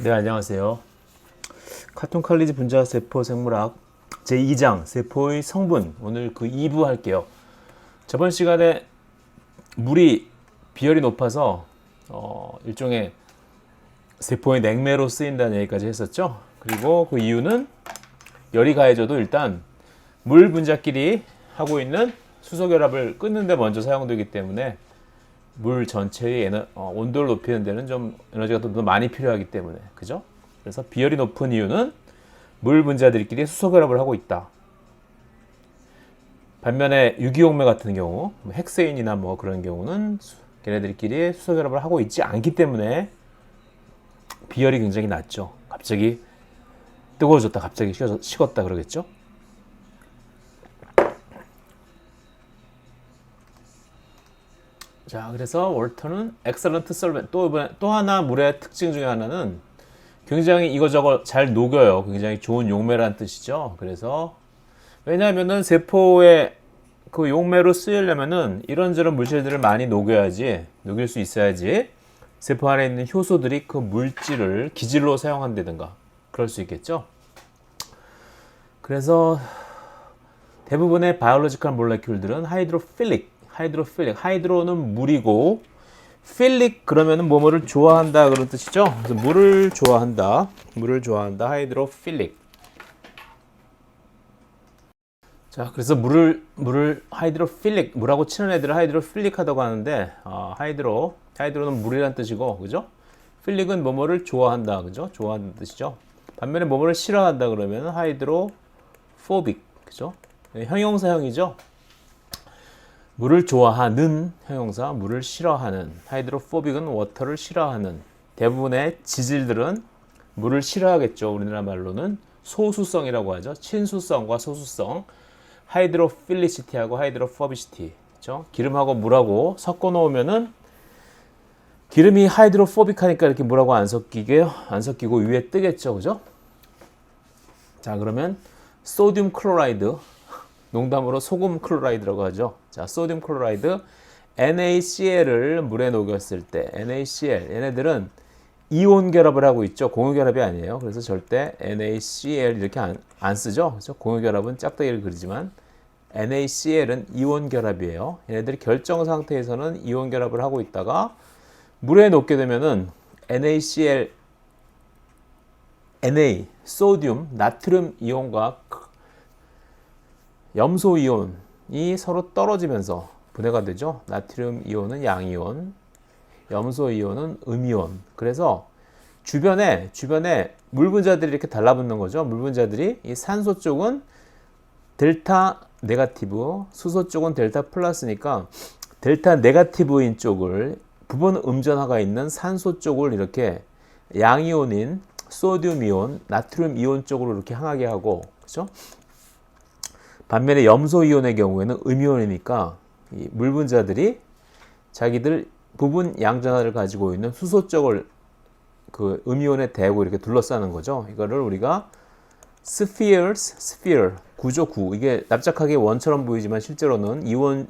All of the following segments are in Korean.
네, 안녕하세요. 카톤 칼리지 분자 세포 생물학 제2장 세포의 성분, 오늘 그 2부 할게요. 저번 시간에 물이 비열이 높아서 일종의 세포의 냉매로 쓰인다는 얘기까지 했었죠. 그리고 그 이유는 열이 가해져도 일단 물 분자끼리 하고 있는 수소결합을 끊는 데 먼저 사용되기 때문에 물 전체의 온도를 높이는 데는 좀 에너지가 더 많이 필요하기 때문에, 그죠? 그래서 비열이 높은 이유는 물 분자들끼리 수소결합을 하고 있다. 반면에 유기용매 같은 경우, 헥세인이나 뭐 그런 경우는 걔네들끼리 수소결합을 하고 있지 않기 때문에 비열이 굉장히 낮죠. 갑자기 뜨거워졌다, 갑자기 식었다 그러겠죠? 자, 그래서 월터는 excellent solvent. 또 하나 물의 특징 중에 하나는 굉장히 이거저거 잘 녹여요. 굉장히 좋은 용매라는 뜻이죠. 그래서 왜냐하면은 세포의 그 용매로 쓰이려면은 이런저런 물질들을 많이 녹일 수 있어야지 세포 안에 있는 효소들이 그 물질을 기질로 사용한다든가 그럴 수 있겠죠. 그래서 대부분의 바이올로지컬 몰레큘들은 하이드로는 물이고, 필릭 그러면은 뭐뭐를 좋아한다 그런 뜻이죠. 그래서 물을 좋아한다, 하이드로필릭. 자, 그래서 물을 하이드로필릭, 물하고 친한 애들을 하이드로필릭하다고 하는데, 하이드로는 물이란 뜻이고, 그죠? 필릭은 뭐뭐를 좋아한다, 그죠? 좋아하는 뜻이죠. 반면에 뭐뭐를 싫어한다 그러면 하이드로포빅, 그죠? 형용사형이죠. 물을 좋아하는 형용사, 물을 싫어하는. 하이드로포빅은 워터를 싫어하는. 대부분의 지질들은 물을 싫어하겠죠. 우리나라 말로는 소수성이라고 하죠. 친수성과 소수성. 하이드로필리시티하고 하이드로포비시티. 그렇죠? 기름하고 물하고 섞어 놓으면은 기름이 하이드로포빅하니까 이렇게 물하고 안 섞이고 위에 뜨겠죠. 그죠? 자, 그러면 소듐 클로라이드, 농담으로 소금 클로라이드라고 하죠. 자, 소듐 클로라이드, NaCl을 물에 녹였을 때, NaCl, 얘네들은 이온 결합을 하고 있죠. 공유 결합이 아니에요. 그래서 절대 NaCl 이렇게 안 쓰죠. 그렇죠? 공유 결합은 짝대기를 그리지만 NaCl은 이온 결합이에요. 얘네들이 결정 상태에서는 이온 결합을 하고 있다가 물에 녹게 되면은 NaCl, 소듐, 나트륨 이온과 염소 이온이 서로 떨어지면서 분해가 되죠. 나트륨 이온은 양이온, 염소 이온은 음이온. 그래서 주변에 물 분자들이 이렇게 달라붙는 거죠. 물 분자들이 이 산소 쪽은 델타 네가티브, 수소 쪽은 델타 플러스니까 델타 네가티브인 쪽을 부분 음전하가 있는 산소 쪽을 이렇게 양이온인 소듐 이온, 나트륨 이온 쪽으로 이렇게 향하게 하고, 그렇죠? 반면에 염소 이온의 경우에는 음이온이니까 이 물 분자들이 자기들 부분 양전하를 가지고 있는 수소 쪽을 그 음이온에 대고 이렇게 둘러싸는 거죠. 이거를 우리가 스피어, 구조. 이게 납작하게 원처럼 보이지만 실제로는 이온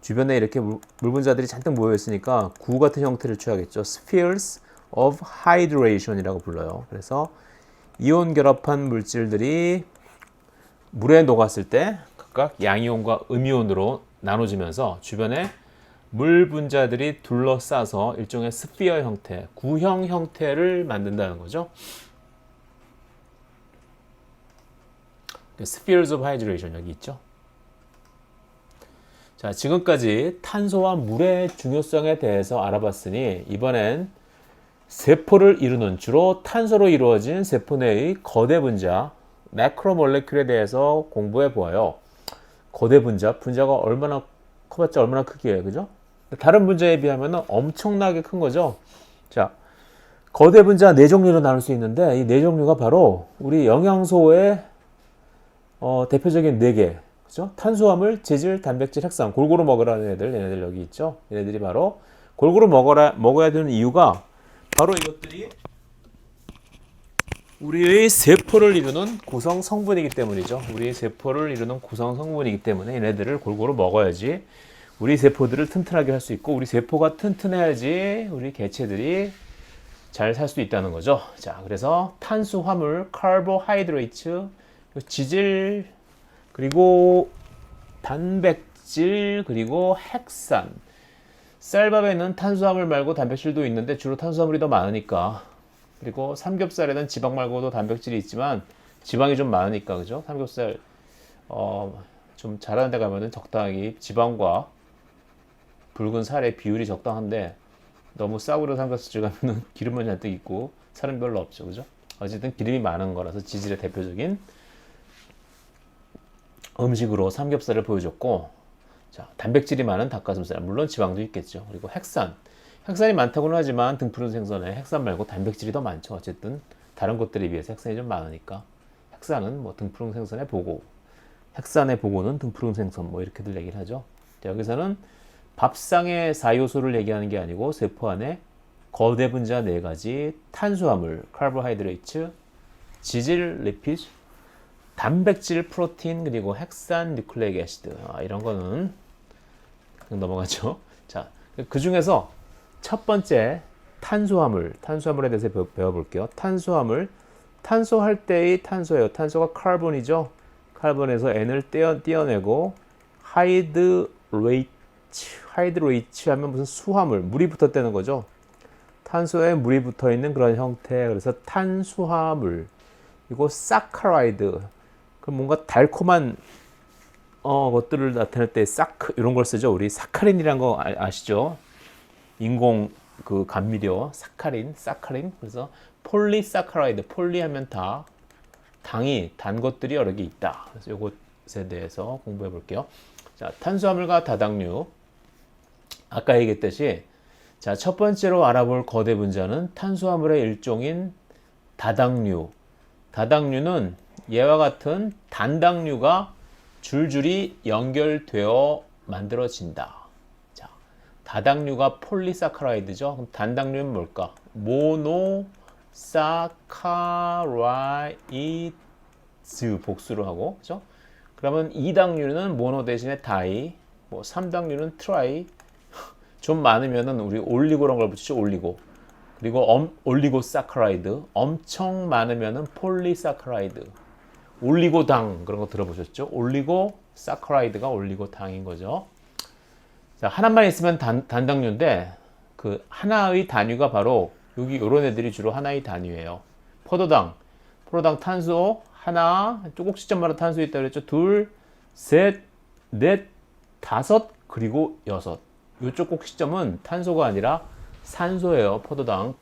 주변에 이렇게 물 분자들이 잔뜩 모여 있으니까 구 같은 형태를 취하겠죠. Spheres of Hydration이라고 불러요. 그래서 이온 결합한 물질들이 물에 녹았을 때 각각 양이온과 음이온으로 나눠지면서 주변에 물 분자들이 둘러싸서 일종의 스피어 형태, 구형 형태를 만든다는 거죠. Spheres of Hydration 여기 있죠. 자, 지금까지 탄소와 물의 중요성에 대해서 알아봤으니 이번엔 세포를 이루는, 주로 탄소로 이루어진 세포 내의 거대 분자, 매크로몰레큘에 대해서 공부해 보아요. 거대 분자가 얼마나 커봤자 얼마나 크기예요, 그죠? 다른 분자에 비하면 엄청나게 큰 거죠. 자, 거대 분자 4종류로 나눌 수 있는데 이 4종류가 바로 우리 영양소의 대표적인 4개, 그죠? 탄수화물, 지질, 단백질, 핵산, 골고루 먹으라는 얘네들 여기 있죠. 얘네들이 바로 골고루 먹어야 되는 이유가 바로 이것들이 우리의 세포를 이루는 구성 성분이기 때문이죠. 우리 세포를 이루는 구성 성분이기 때문에 얘네들을 골고루 먹어야지 우리 세포들을 튼튼하게 할 수 있고, 우리 세포가 튼튼해야지 우리 개체들이 잘 살 수 있다는 거죠. 자, 그래서 탄수화물, carbohydrates, 지질, 그리고 단백질, 그리고 핵산. 쌀밥에는 탄수화물 말고 단백질도 있는데 주로 탄수화물이 더 많으니까. 그리고 삼겹살에는 지방 말고도 단백질이 있지만 지방이 좀 많으니까, 그죠? 삼겹살 좀 잘하는 데 가면은 적당히 지방과 붉은 살의 비율이 적당한데 너무 싸구려 삼겹살 가면은 기름만 잔뜩 있고 살은 별로 없죠, 그죠? 어쨌든 기름이 많은 거라서 지질의 대표적인 음식으로 삼겹살을 보여줬고, 자, 단백질이 많은 닭가슴살, 물론 지방도 있겠죠. 그리고 핵산이 많다고는 하지만 등푸른 생선에 핵산 말고 단백질이 더 많죠. 어쨌든 다른 것들에 비해서 핵산이 좀 많으니까 핵산은 뭐 등푸른 생선의 보고, 핵산의 보고는 등푸른 생선, 뭐 이렇게들 얘기를 하죠. 자, 여기서는 밥상의 4요소를 얘기하는 게 아니고 세포 안에 거대 분자 4가지, 탄수화물, carbohydrates, 지질, lipid, 단백질, 프로틴, 그리고 핵산, 뉴클레이크 애시드, 이런 거는 그냥 넘어가죠. 자, 그 중에서 첫 번째 탄수화물에 대해서 배워볼게요. 탄소할 때의 탄소예요. 탄소가 카본이죠. 카본에서 N을 떼어내고 하이드레이츠 하면 무슨 수화물, 물이 붙었다는 거죠. 탄소에 물이 붙어 있는 그런 형태. 그래서 탄수화물. 이거 사카라이드. 그럼 뭔가 달콤한 것들을 나타낼 때 이런 걸 쓰죠. 우리 사카린이란 거 아시죠? 인공 그 감미료 사카린. 그래서 폴리사카라이드. 폴리하면 단 것들이 여러 개 있다. 그래서 이것에 대해서 공부해 볼게요. 자, 탄수화물과 다당류. 아까 얘기했듯이, 자, 첫 번째로 알아볼 거대 분자는 탄수화물의 일종인 다당류. 다당류는 얘와 같은 단당류가 줄줄이 연결되어 만들어진다. 자, 다당류가 폴리사카라이드죠. 그럼 단당류는 뭘까? 모노사카라이드 복수로 하고, 그죠? 그러면 2당류는 모노 대신에 다이, 뭐 3당류는 트라이, 좀 많으면은 우리 올리고란 걸 붙이죠. 올리고. 그리고 올리고사카라이드, 엄청 많으면은 폴리사카라이드. 올리고당 그런 거 들어보셨죠? 올리고사카라이드가 올리고당인 거죠. 자, 하나만 있으면 단당류인데 그 하나의 단위가 바로 여기 이런 애들이 주로 하나의 단위예요. 포도당 탄소 하나, 쪼곡시점마다 탄소 있다 그랬죠? 둘, 셋, 넷, 다섯, 그리고 여섯. 이 쪼곡시점은 탄소가 아니라 산소예요. 포도당.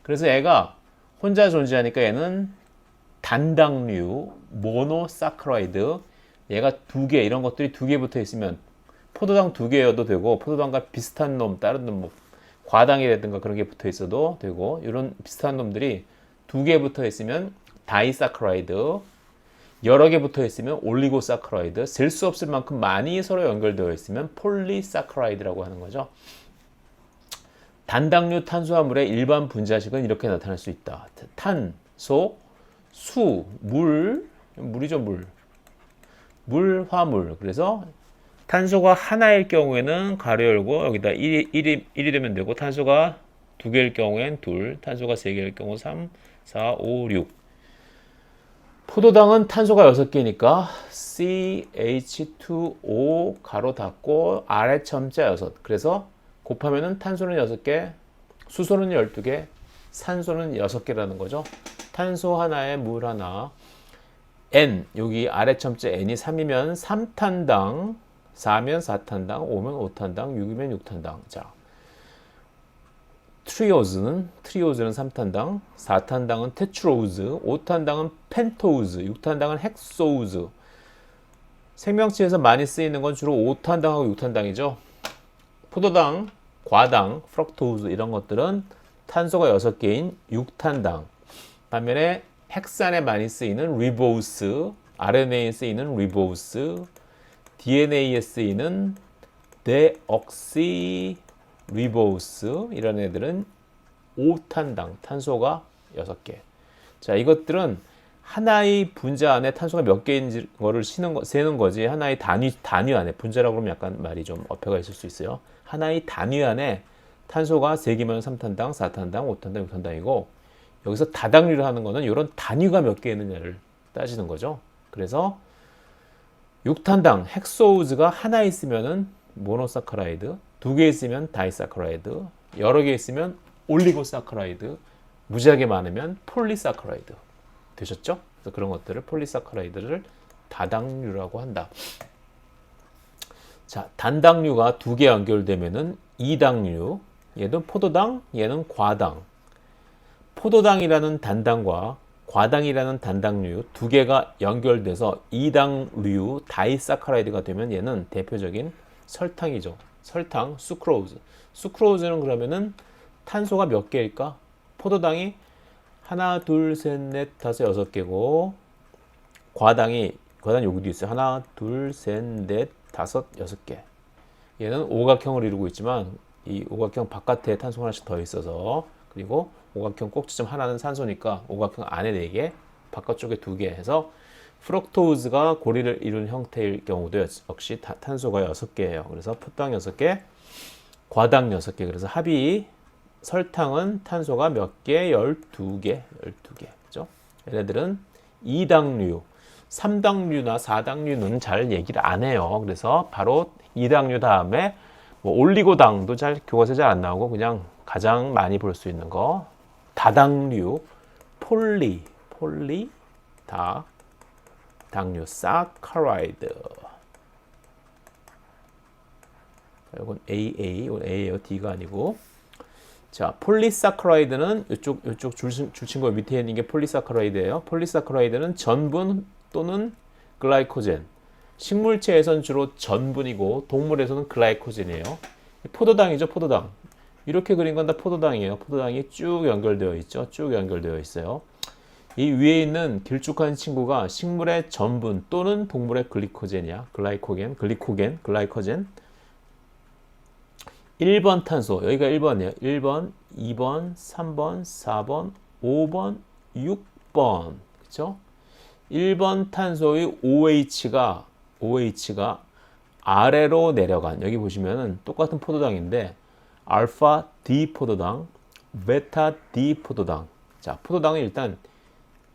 그래서 얘가 혼자 존재하니까 얘는 단당류, 모노사카라이드. 얘가 2개, 이런 것들이 2개 붙어 있으면 포도당 2개여도 되고, 포도당과 비슷한 놈, 다른 놈, 뭐 과당이라든가 그런 게 붙어 있어도 되고, 이런 비슷한 놈들이 2개 붙어 있으면 다이사카라이드, 여러 개 붙어 있으면 올리고사카라이드, 셀 수 없을 만큼 많이 서로 연결되어 있으면 폴리사카라이드라고 하는 거죠. 단당류 탄수화물의 일반 분자식은 이렇게 나타날 수 있다. 탄소, 수, 물이죠, 물, 화물. 그래서 탄소가 하나일 경우에는 가로 열고 여기다 1이 되면 되고, 탄소가 2개일 경우엔 2, 탄소가 3개일 경우 3, 4, 5, 6. 포도당은 탄소가 6개니까 CH2O 가로 닫고 아래 첨자 6. 그래서 곱하면은 탄소는 6개, 수소는 12개, 산소는 6개라는 거죠. 탄소 하나에 물 하나. N, 여기 아래 첨자 N이 3이면 3탄당, 4면 4탄당, 5면 5탄당, 6이면 6탄당. 자, 트리오즈는 3탄당, 4탄당은 테트로우즈, 5탄당은 펜토우즈, 6탄당은 헥소우즈. 생명체에서 많이 쓰이는 건 주로 5탄당하고 6탄당이죠. 포도당, 과당, 프럭토우즈 이런 것들은 탄소가 6개인 6탄당. 반면에 핵산에 많이 쓰이는 리보스, RNA에 쓰이는 리보스, DNA에 쓰이는 데옥시 리보스 이런 애들은 5탄당, 탄소가 6개. 자, 이것들은 하나의 분자 안에 탄소가 몇 개인지 거를 세는 거지, 하나의 단위 안에, 분자라고 그러면 약간 말이 좀 어폐가 있을 수 있어요. 하나의 단위 안에 탄소가 3개면 3탄당, 4탄당, 5탄당, 6탄당이고 여기서 다당류를 하는 거는 이런 단위가 몇 개 있느냐를 따지는 거죠. 그래서 6탄당 헥소우즈가 하나 있으면은 모노사카라이드, 2개 있으면 다이사카라이드, 여러 개 있으면 올리고사카라이드, 무지하게 많으면 폴리사카라이드 되셨죠? 그래서 그런 것들을 폴리사카라이드를 다당류라고 한다. 자, 단당류가 2개 연결되면은 2당류, 얘는 포도당, 얘는 과당. 포도당이라는 단당과 과당이라는 단당류 2개가 연결돼서 2당류 다이사카라이드가 되면 얘는 대표적인 설탕이죠. 설탕, 수크로우즈. 수크로우즈는 그러면은 탄소가 몇 개일까? 포도당이 하나, 둘, 셋, 넷, 다섯, 6개고 과당 여기도 있어요. 하나, 둘, 셋, 넷, 다섯, 6개. 얘는 오각형을 이루고 있지만 이 오각형 바깥에 탄소가 하나씩 더 있어서 그리고 오각형 꼭지점 하나는 산소니까 오각형 안에 4개, 바깥쪽에 2개 해서 프럭토우즈가 고리를 이룬 형태일 경우도 역시 탄소가 6개예요. 그래서 포당 6개, 과당 6개. 그래서 합이 설탕은 탄소가 몇 개? 12개. 12개. 그죠? 얘네들은 2당류, 3당류나 4당류는 잘 얘기를 안 해요. 그래서 바로 2당류 다음에 뭐 올리고당도 잘 교과서에 잘 안 나오고 그냥 가장 많이 볼 수 있는 거 다당류, 당류, 사카라이드. 이건 이건 A예요. D가 아니고. 자, 폴리사카라이드는 이쪽 줄친 거 밑에 있는 게 폴리사카라이드예요. 폴리사카라이드는 전분 또는 글라이코젠. 식물체에서는 주로 전분이고 동물에서는 글라이코젠이에요. 포도당이죠, 포도당. 이렇게 그린 건 다 포도당이에요. 포도당이 쭉 연결되어 있죠. 쭉 연결되어 있어요. 이 위에 있는 길쭉한 친구가 식물의 전분 또는 동물의 글리코젠이야. 글라이코젠. 1번 탄소, 여기가 1번이에요. 1번, 2번, 3번, 4번, 5번, 6번. 그쵸? 1번 탄소의 OH가 아래로 내려간, 여기 보시면은 똑같은 포도당인데 알파 D 포도당, 베타 D 포도당. 자, 포도당은 일단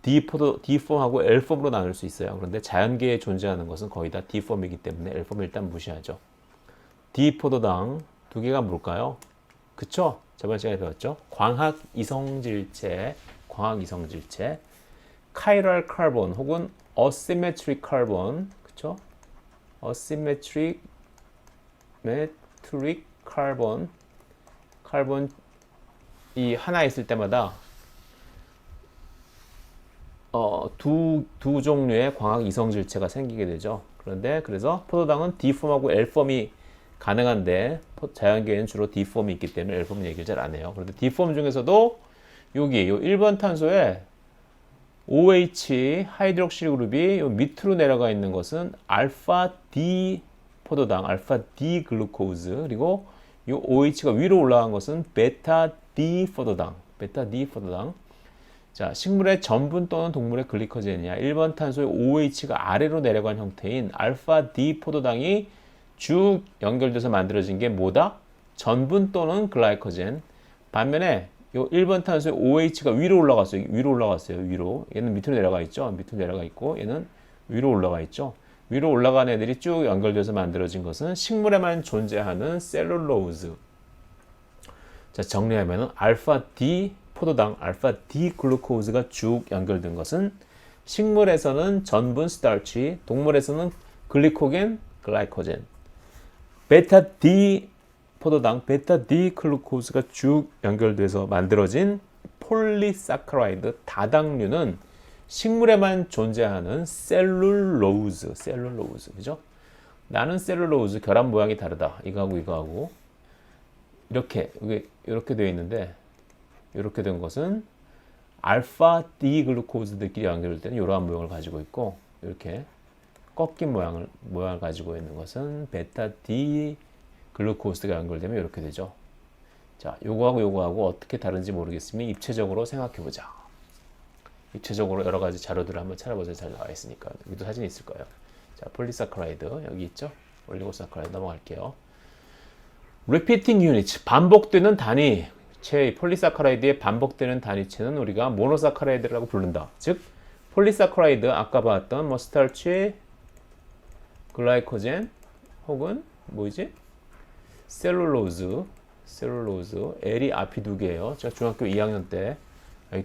D폼하고 L폼으로 나눌 수 있어요. 그런데 자연계에 존재하는 것은 거의 다 D폼이기 때문에 L폼을 일단 무시하죠. D 포도당 2개가 뭘까요? 그쵸? 저번 시간에 배웠죠? 광학 이성질체, 카이럴 카본 혹은 어시메트릭 카본, 그쵸? 어시메트릭 카본이 하나 있을 때마다 두 종류의 광학 이성질체가 생기게 되죠. 그래서 포도당은 D폼하고 L폼이 가능한데 자연계에는 주로 D폼이 있기 때문에 L폼 얘기를 잘 안 해요. 그런데 D폼 중에서도 여기 1번 탄소에 OH 하이드록실 그룹이 밑으로 내려가 있는 것은 알파 D 포도당, 알파 D 글루코즈, 그리고 이 OH가 위로 올라간 것은 베타 D 포도당. 자, 식물의 전분 또는 동물의 글리코젠이야. 1번 탄소의 OH가 아래로 내려간 형태인 알파 D 포도당이 쭉 연결돼서 만들어진 게 뭐다? 전분 또는 글라이코젠. 반면에 이 1번 탄소의 OH가 위로 올라갔어요. 위로. 얘는 밑으로 내려가 있죠. 밑으로 내려가 있고 얘는 위로 올라가 있죠. 위로 올라간 애들이 쭉 연결돼서 만들어진 것은 식물에만 존재하는 셀룰로즈. 자, 정리하면은 알파 D 포도당, 알파 D 글루코즈가 쭉 연결된 것은 식물에서는 전분 스타치, 동물에서는 글리코겐, 글라이코젠. 베타 D 포도당, 베타 D 글루코즈가 쭉 연결돼서 만들어진 폴리사카라이드 다당류는 식물에만 존재하는 셀룰로즈. 그죠? 나는 셀룰로즈, 결합 모양이 다르다. 이거하고 이렇게 되어 있는데 이렇게 된 것은 알파 D 글루코즈들끼리 연결되는 이러한 모양을 가지고 있고, 이렇게 꺾인 모양을 가지고 있는 것은 베타 D 글루코스가 연결되면 이렇게 되죠. 자, 요거하고 어떻게 다른지 모르겠으면 입체적으로 생각해 보자. 입체적으로 여러 가지 자료들을 한번 찾아보자. 잘 나와 있으니까. 여기도 사진이 있을 거예요. 자, 폴리사카라이드 여기 있죠? 올리고사카라이드 넘어갈게요. repeating units, 반복되는 단위체, 폴리사카라이드의 반복되는 단위체는 우리가 모노사카라이드라고 부른다. 즉, 폴리사카라이드 아까 봤던 뭐 스타치, 글라이코젠 혹은 뭐지? 셀룰로즈, L이 앞이 두 개예요. 제가 중학교 2학년 때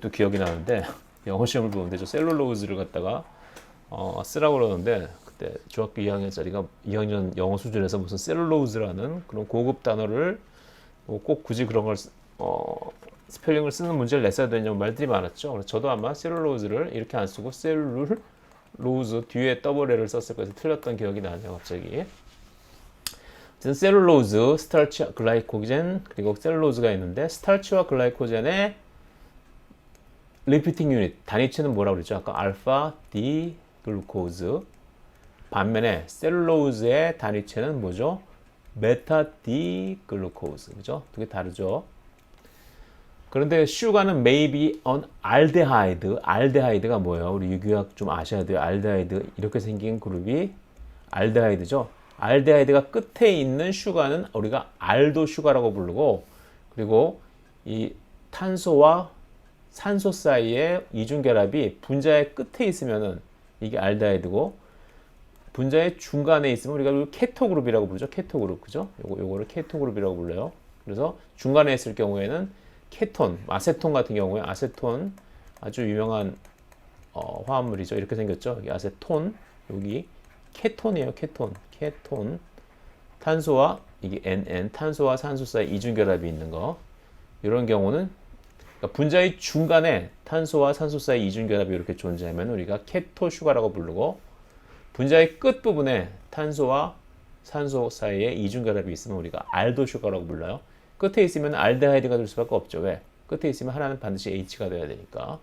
또 기억이 나는데 영어 시험을 보는데 저 셀룰로즈를 갖다가 쓰라고 그러는데 그때 중학교 2학년짜리가 2학년 영어 수준에서 무슨 셀룰로즈라는 그런 고급 단어를 꼭 굳이 그런 걸 스펠링을 쓰는 문제를 냈어야 되냐고 말들이 많았죠. 그래서 저도 아마 셀룰로즈를 이렇게 안 쓰고 셀룰로즈 뒤에 더블 L을 썼을 거에서 틀렸던 기억이 나네요. 갑자기. 셀룰로즈, 스타치, 글라이코젠 그리고 셀룰로즈가 있는데 스타치와 글라이코젠의 리피팅 유닛 단위체는 뭐라고 그랬죠? 아까 알파 D 글루코즈. 반면에 셀룰로즈의 단위체는 뭐죠? 베타 D 글루코즈. 그죠? 두 개 다르죠? 그런데 슈가는 maybe an aldehyde. 알데하이드가 뭐예요? 우리 유기학 좀 아셔야 돼요. 알데하이드 이렇게 생긴 그룹이 알데하이드죠. 알데하이드가 끝에 있는 슈가는 우리가 알도 슈가라고 부르고, 그리고 이 탄소와 산소 사이의 이중결합이 분자의 끝에 있으면은 이게 알데하이드고, 분자의 중간에 있으면 우리가 케토 그룹이라고 부르죠. 케토 그룹. 그죠? 요거를 케토 그룹이라고 불러요. 그래서 중간에 있을 경우에는 케톤, 아세톤 같은 경우에 아세톤 아주 유명한 화합물이죠. 이렇게 생겼죠. 여기 아세톤, 여기 케톤이에요. 케톤. 탄소와 이게 NN, 탄소와 산소 사이 이중결합이 있는 거. 이런 경우는 그러니까 분자의 중간에 탄소와 산소 사이 이중결합이 이렇게 존재하면 우리가 케토슈가라고 부르고, 분자의 끝 부분에 탄소와 산소 사이에 이중결합이 있으면 우리가 알도슈가라고 불러요. 끝에 있으면 알데하이드가 될 수밖에 없죠. 왜? 끝에 있으면 하나는 반드시 H가 돼야 되니까.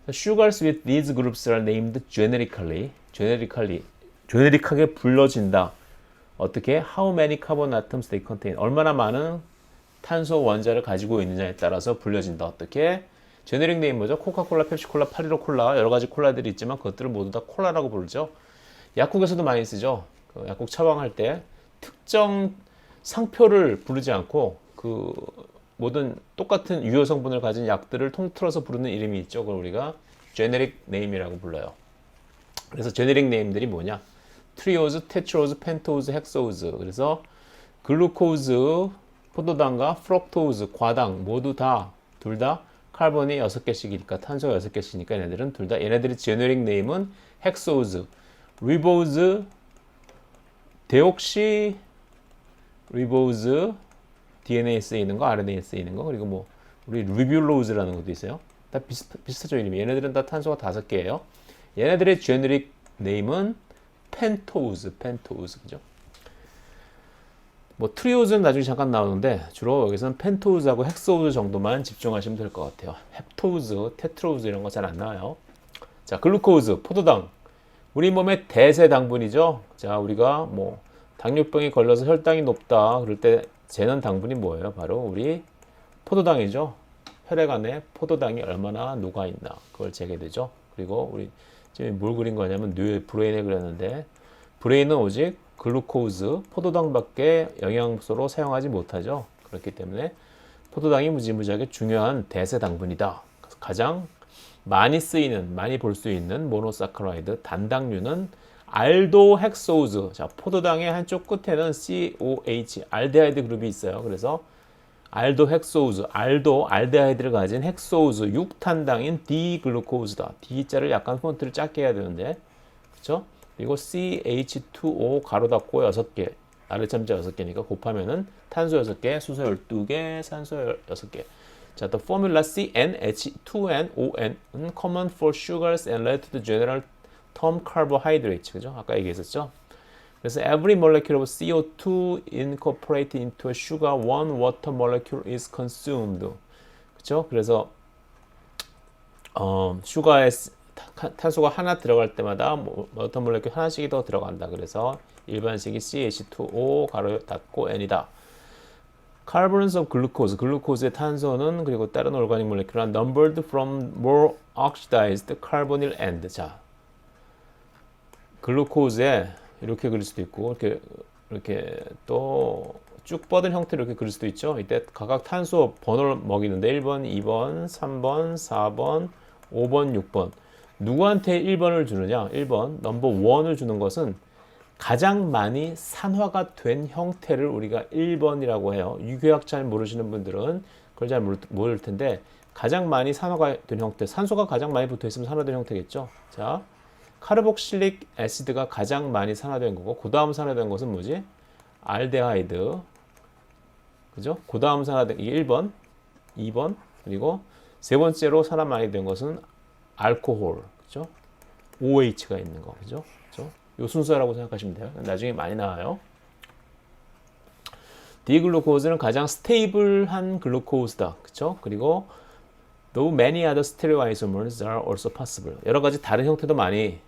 Sugars with these groups are named generically. 제네릭하게 불러진다. 어떻게? How many carbon atoms they contain. 얼마나 많은 탄소 원자를 가지고 있느냐에 따라서 불려진다. 어떻게? 제네릭 네임 뭐죠? 코카콜라, 펩시콜라, 파리로 콜라, 여러 가지 콜라들이 있지만 그것들을 모두 다 콜라라고 부르죠. 약국에서도 많이 쓰죠. 그 약국 처방할 때 특정 상표를 부르지 않고 그 모든 똑같은 유효 성분을 가진 약들을 통틀어서 부르는 이름이 있죠. 그걸 우리가 제네릭 네임이라고 불러요. 그래서 제네릭 네임들이 뭐냐? 트리오즈, 테트로즈, 펜토즈, 헥소즈. 그래서 글루코즈, 포도당과 프럭토즈, 과당 모두 다 둘 다 카본이 6개씩이니까 탄소가 6개씩이니까 얘네들은 둘 다 얘네들의 제네릭 네임은 헥소즈, 리보즈, 데옥시 리보즈, DNA에 쓰이는 거, RNA에 쓰이는 거, 그리고 뭐 우리 리뷸로즈라는 것도 있어요. 다 비슷하죠, 이름이. 얘네들은 다 탄소가 5개예요. 얘네들의 제네릭 네임은 펜토우즈, 그죠? 뭐 트리오즈는 나중에 잠깐 나오는데 주로 여기서는 펜토우즈하고 헥소우즈 정도만 집중하시면 될 것 같아요. 헵토우즈, 테트로우즈 이런 거 잘 안 나와요. 자, 글루코즈, 포도당. 우리 몸의 대세 당분이죠. 자, 우리가 뭐 당뇨병이 걸려서 혈당이 높다 그럴 때 재는 당분이 뭐예요? 바로 우리 포도당이죠. 혈액 안에 포도당이 얼마나 녹아있나 그걸 재게 되죠. 그리고 우리 지금 뭘 그린 거냐면 뇌 브레인에 그렸는데, 브레인은 오직 글루코즈, 포도당밖에 영양소로 사용하지 못하죠. 그렇기 때문에 포도당이 무지무지하게 중요한 대세 당분이다. 가장 많이 쓰이는, 많이 볼 수 있는 모노사카라이드 단당류는 알도 헥소우즈. 자, 포도당의 한쪽 끝에는 COH, 알데하이드 그룹이 있어요. 그래서 알도 헥소우즈, 알데하이드를 가진 헥소우즈, 6탄당인 D글루코즈다. D자를 약간 폰트를 작게 해야 되는데, 그쵸? 그리고 CH2O 가로 닫고 6개, 아래참자 6개니까 곱하면은 탄소 6개, 수소 12개, 산소 6개. 자, the formula CnH2nOn은 common for sugars and led to the general term carbohydrates. 그죠? 아까 얘기했었죠? 그래서 every molecule of CO2 incorporated into a sugar, one water molecule is consumed. 그죠? 그래서 슈가에 탄소가 하나 들어갈 때마다 워터 몰레큘 하나씩이 더 들어간다. 그래서 일반식이 CH2O 가로 닫고 N이다. Carbons of glucose, 글루코즈의 탄소는 그리고 다른 오르가닉 몰레큘은 numbered from more oxidized carbonyl end. 자, 글루코즈에 이렇게 그릴 수도 있고 이렇게 또 쭉 뻗은 형태로 이렇게 그릴 수도 있죠. 이때 각각 탄소 번호를 먹이는데 1번, 2번, 3번, 4번, 5번, 6번. 누구한테 1번을 주느냐? 1번, 넘버 1을 주는 것은 가장 많이 산화가 된 형태를 우리가 1번이라고 해요. 유교학 잘 모르시는 분들은 그걸 잘 모를 텐데 가장 많이 산화가 된 형태, 산소가 가장 많이 붙어 있으면 산화된 형태겠죠. 자, 카르복실릭 애시드가 가장 많이 산화된 거고 그 다음 산화된 것은 뭐지? 알데하이드, 그죠? 그 다음 산화된 이게 1번, 2번, 그리고 세 번째로 산화 많이 된 것은 알코올, 그죠? OH가 있는 거, 그죠? 요 순서라고 생각하시면 돼요. 나중에 많이 나와요. 디글루코즈는 가장 스테이블한 글루코즈다, 그죠? 그리고 though many other stereoisomers are also possible. 여러 가지 다른 형태도 많이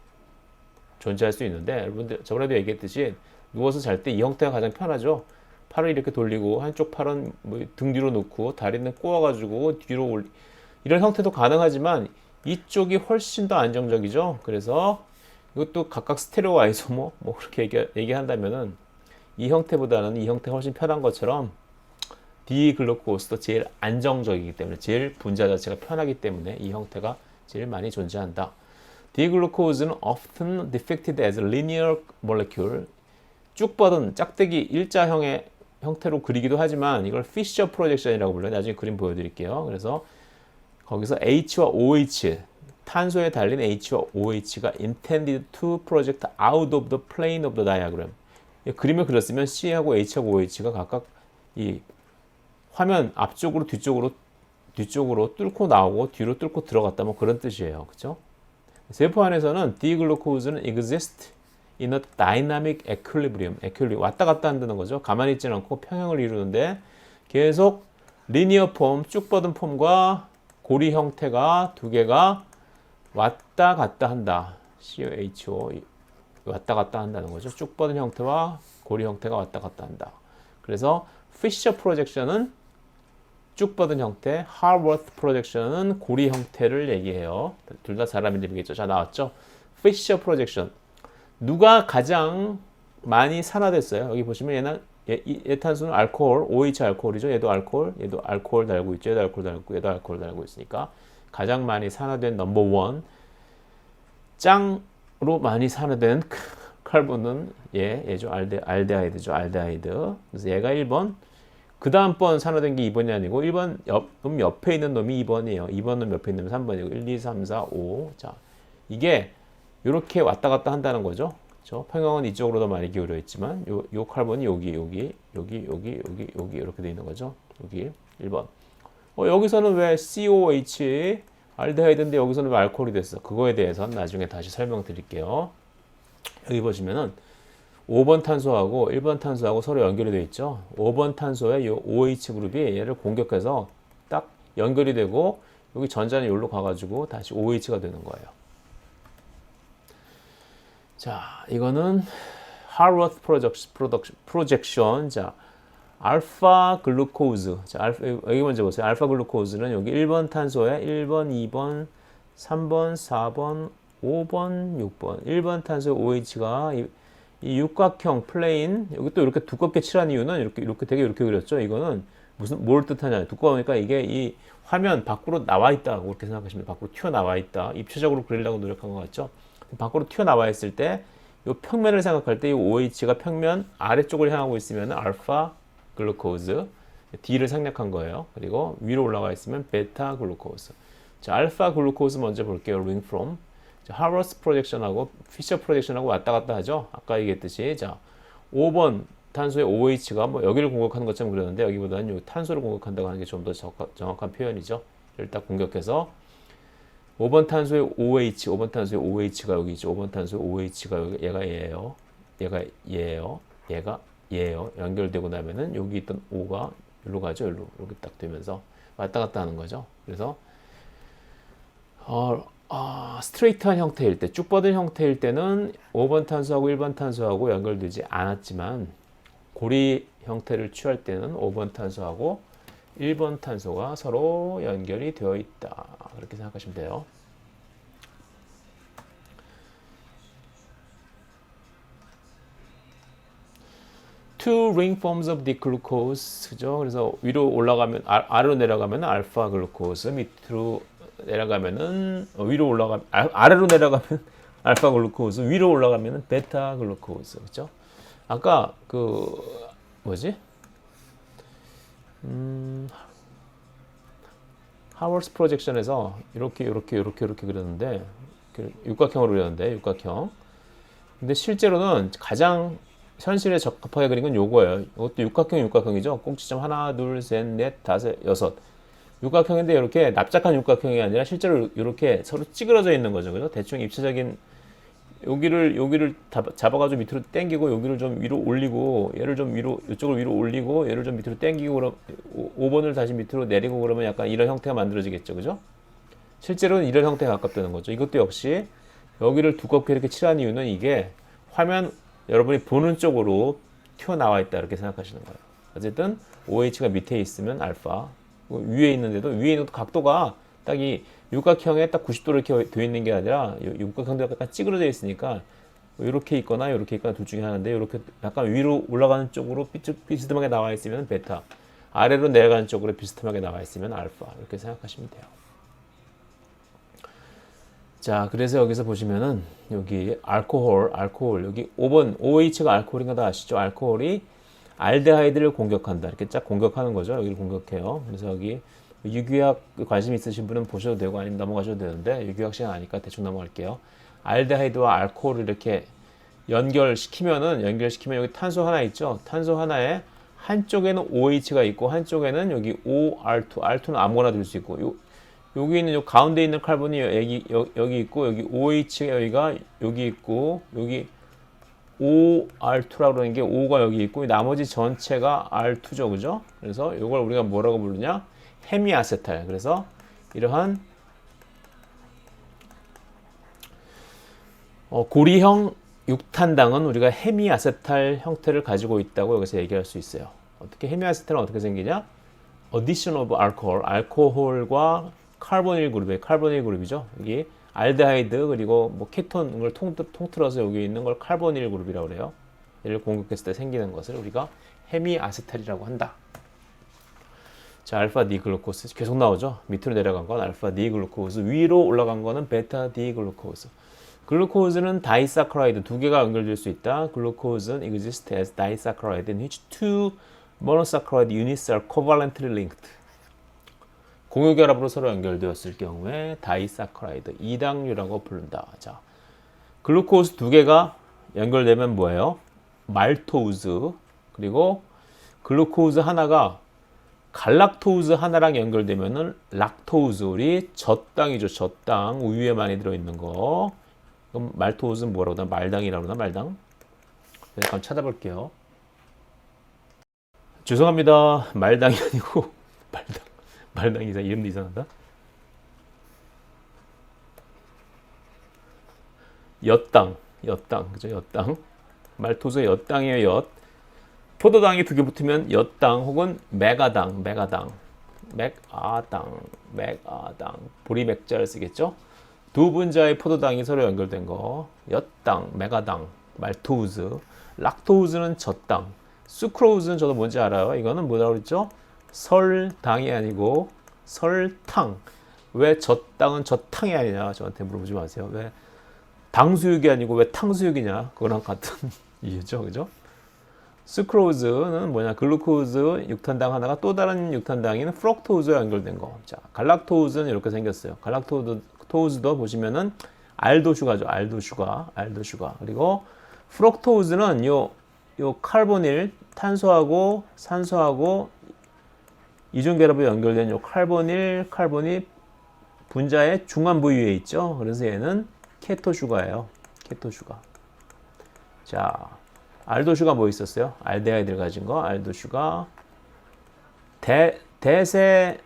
존재할 수 있는데 여러분들 저번에도 얘기했듯이 누워서 잘 때 이 형태가 가장 편하죠. 팔을 이렇게 돌리고 한쪽 팔은 뭐 등 뒤로 놓고 다리는 꼬아가지고 뒤로 이런 형태도 가능하지만 이쪽이 훨씬 더 안정적이죠. 그래서 이것도 각각 스테레오 아이소모 뭐 그렇게 얘기한다면은 이 형태보다는 이 형태가 훨씬 편한 것처럼 디글루코스도 제일 안정적이기 때문에 제일 분자 자체가 편하기 때문에 이 형태가 제일 많이 존재한다. 디글루코즈는 often depicted as a linear molecule. 쭉 뻗은 짝대기 일자형의 형태로 그리기도 하지만 이걸 피셔 프로젝션이라고 불러요. 나중에 그림 보여드릴게요. 그래서 거기서 H와 OH, 탄소에 달린 H와 OH가 intended to project out of the plane of the diagram. 그림을 그렸으면 C하고 H하고 OH가 각각 이 화면 앞쪽으로 뒤쪽으로 뚫고 나오고 뒤로 뚫고 들어갔다 뭐 그런 뜻이에요. 그렇죠? 세포 안에서는 디글루코즈는 exist in a dynamic equilibrium. 왔다 갔다 한다는 거죠. 가만히 있지는 않고 평형을 이루는데 계속 리니어 폼, 쭉 뻗은 폼과 고리 형태가 두 개가 왔다 갔다 한다. COHO 왔다 갔다 한다는 거죠. 쭉 뻗은 형태와 고리 형태가 왔다 갔다 한다. 그래서 피셔 프로젝션은 쭉 뻗은 형태, 하워스 프로젝션은 고리 형태를 얘기해요. 둘 다 사람 이름이겠죠. 자, 나왔죠? 피셔 프로젝션. 누가 가장 많이 산화됐어요? 여기 보시면 얘는 얘 탄소는 알코올, OH 알코올이죠. 얘도 알코올 달고 있죠. 얘도 알코올 달고 있고 얘도 알코올 달고 있으니까 가장 많이 산화된 넘버 원. 짱으로 많이 산화된 칼본은 얘죠. 알데하이드죠. 알데하이드. 그래서 얘가 1번. 그 다음 번 산화된 게 2번이 아니고 1번 놈 옆에 있는 놈이 2번이에요. 2번 놈 옆에 있는 놈이 3번이고 1, 2, 3, 4, 5. 자, 이게 이렇게 왔다 갔다 한다는 거죠. 그렇죠? 평형은 이쪽으로 더 많이 기울어 있지만 요 칼본이 여기 이렇게 돼 있는 거죠. 여기 1번. 여기서는 왜 COH 알데하이드인데 여기서는 왜 알코올이 됐어? 그거에 대해서는 나중에 다시 설명드릴게요. 여기 보시면은 5번 탄소하고 1번 탄소하고 서로 연결이 되어 있죠. 5번 탄소의 이 OH 그룹이 얘를 공격해서 딱 연결이 되고 여기 전자는 여기로 가가지고 다시 OH가 되는 거예요. 자, 이거는 하워스 프로젝션. 자, 알파 글루코즈. 자, 여기 먼저 보세요. 알파 글루코즈는 여기 1번 탄소에 1번, 2번, 3번, 4번, 5번, 6번. 1번 탄소의 OH가 이 육각형 플레인, 여기 또 이렇게 두껍게 칠한 이유는 이렇게 되게 이렇게 그렸죠. 이거는 뭘 뜻하냐. 두꺼우니까 이게 이 화면 밖으로 나와 있다고 이렇게 생각하시면 밖으로 튀어나와 있다. 입체적으로 그리려고 노력한 것 같죠. 밖으로 튀어나와 있을 때 이 평면을 생각할 때 이 OH가 평면 아래쪽을 향하고 있으면 알파 글루코즈, D를 생략한 거예요. 그리고 위로 올라가 있으면 베타 글루코즈. 자, 알파 글루코즈 먼저 볼게요. ring from. 하워스 프로젝션하고 피셔 프로젝션하고 왔다 갔다 하죠. 아까 얘기했듯이. 자, 5번 탄소의 OH가 뭐 여기를 공격하는 것처럼 그렸는데 여기보다는 이 탄소를 공격한다고 하는 게 좀 더 정확한 표현이죠. 일단 공격해서 5번 탄소의 OH, 5번 탄소의 OH가 여기 있죠. 5번 탄소의 OH가 여기, 얘가 얘예요. 얘가 얘예요. 얘가 얘예요. 연결되고 나면은 여기 있던 O가 여기로 가죠. 여기로 이렇게 딱 되면서 왔다 갔다 하는 거죠. 그래서 스트레이트한 형태일 때, 쭉 뻗은 형태일 때는 5번 탄소하고 1번 탄소하고 연결되지 않았지만 고리 형태를 취할 때는 5번 탄소하고 1번 탄소가 서로 연결이 되어 있다. 그렇게 생각하시면 돼요. two ring forms of D-glucose, 그죠? 그래서 위로 올라가면 아래로 내려가면 알파 글루코스, 밑으로 내려가면은 위로 올라가 아래로 내려가면 알파 글루코스, 위로 올라가면은 베타 글루코스, 그죠? 아까 그 뭐지? 하월스 프로젝션에서 이렇게 그렸는데 육각형으로 그렸는데 육각형. 근데 실제로는 가장 현실에 적합하게 그린 건 요거예요. 이것도 육각형이죠. 꼭지점 하나, 둘, 셋, 넷, 다섯, 여섯. 육각형인데 이렇게 납작한 육각형이 아니라 실제로 이렇게 서로 찌그러져 있는 거죠. 그죠? 대충 입체적인 여기를 잡아가지고 밑으로 당기고 여기를 좀 위로 올리고 얘를 좀 위로 이쪽을 위로 올리고 얘를 좀 밑으로 당기고 그럼 5번을 다시 밑으로 내리고 그러면 약간 이런 형태가 만들어지겠죠. 그죠? 실제로는 이런 형태에 가깝다는 거죠. 이것도 역시 여기를 두껍게 이렇게 칠한 이유는 이게 화면 여러분이 보는 쪽으로 튀어나와 있다 이렇게 생각하시는 거예요. 어쨌든 OH가 밑에 있으면 알파, 위에 있는데도 위에 있는 각도가 딱 이 육각형에 딱 90도로 이렇게 되어 있는 게 아니라 육각형도 약간 찌그러져 있으니까 이렇게 있거나 이렇게 있거나 둘 중에 하나인데 이렇게 약간 위로 올라가는 쪽으로 비스듬하게 나와 있으면 베타, 아래로 내려가는 쪽으로 비스듬하게 나와 있으면 알파 이렇게 생각하시면 돼요. 자, 그래서 여기서 보시면은 여기 알코올 여기 5번 OH가 알코올인 거 다 아시죠? 알코올이 알데하이드를 공격한다. 이렇게 쫙 공격하는 거죠. 여기를 공격해요. 그래서 여기 유기학 관심 있으신 분은 보셔도 되고 아니면 넘어가셔도 되는데 유기학 시간 아니까 대충 넘어갈게요. 알데하이드와 알코올을 이렇게 연결시키면 여기 탄소 하나 있죠. 탄소 하나에 한쪽에는 OH가 있고 한쪽에는 여기 OR2는 아무거나 들 수 있고 여기 있는 요 가운데 있는 카본이 여기 있고 여기 OH가 여기 있고 여기 OR2라고 그러는 게 O가 여기 있고 나머지 전체가 R2죠. 그죠? 그래서 이걸 우리가 뭐라고 부르냐? 헤미아세탈. 그래서 이러한 고리형 육탄당은 우리가 헤미아세탈 형태를 가지고 있다고 여기서 얘기할 수 있어요. 어떻게 헤미아세탈은 어떻게 생기냐? addition of alcohol, 알코올과 카보닐 그룹이에요. 카보닐 그룹이죠. 여기 알데하이드 그리고 뭐 케톤 걸 통틀어서 여기 있는 걸 카보닐 그룹이라고 그래요. 얘를 공격했을 때 생기는 것을 우리가 헤미아세탈이라고 한다. 자, 알파 디글루코스 계속 나오죠. 밑으로 내려간 건 알파 디글루코스, 위로 올라간 거는 베타 디글루코스. 글루코즈는 다이사카라이드 두 개가 연결될 수 있다. 글루코즈는 exist as disaccharide in which two monosaccharide units are covalently linked. 공유결합으로 서로 연결되었을 경우에 다이사카라이드, 이당류라고 부른다. 자, 글루코즈 두 개가 연결되면 뭐예요? 말토우즈, 그리고 글루코즈 하나가 갈락토우즈 하나랑 연결되면은 락토우즈, 우리 젖당이죠. 젖당, 우유에 많이 들어있는 거. 그럼 말토우즈는 뭐라고 하나? 말당이라고 하나? 말당? 잠깐 찾아볼게요. 죄송합니다. 말당이 아니고 말당 이름도 이상하다. 엿당, 그죠? 엿당. 말토우즈의 엿당이에요. 엿. 포도당이 두 개 붙으면 엿당 혹은 메가당. 보리맥자를 쓰겠죠? 두 분자의 포도당이 서로 연결된 거. 엿당, 메가당, 말토우즈. 락토우즈는 젖당. 수크로우즈는 저도 뭔지 알아요. 이거는 뭐라고 그랬죠? 설당이 아니고 설탕. 왜 젖당은 젖탕이 아니냐? 저한테 물어보지 마세요. 왜 당수육이 아니고 왜 탕수육이냐? 그거랑 같은 이유죠. 그죠? 스크로즈는 뭐냐? 글루코즈 육탄당 하나가 또 다른 육탄당인 프럭토우즈와 연결된 거. 자, 갈락토우즈는 이렇게 생겼어요. 갈락토우즈도 보시면은 알도슈가죠. 알도슈가. 그리고 프럭토우즈는 요 카보닐, 탄소하고 산소하고 이중결합에 연결된 요 카보닐 분자의 중간 부위에 있죠. 그래서 얘는 케토슈가예요. 케토슈가. 자, 알도슈가 뭐 있었어요? 알데하이드를 가진 거. 알도슈가 대세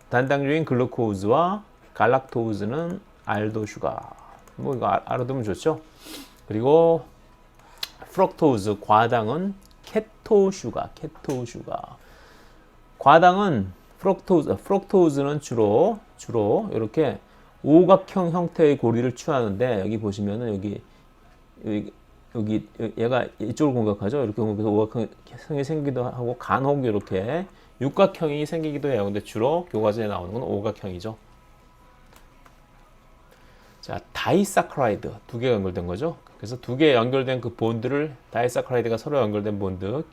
단당류인 글루코즈와 갈락토우즈는 알도슈가. 뭐 이거 알아두면 좋죠. 그리고 프럭토우즈 과당은 케토슈가. 과당은 프럭토우즈는 주로 이렇게 오각형 형태의 고리를 취하는데 여기 보시면은 여기 여기 얘가 이쪽을 공격하죠. 이렇게 공격해서 오각형이 생기기도 하고 간혹 이렇게 육각형이 생기기도 해요. 근데 주로 교과서에 나오는 건 오각형이죠. 자, 다이사카라이드 두 개가 연결된 거죠. 그래서 두 개 연결된 그 본드를 다이사카라이드가 서로 연결된 본드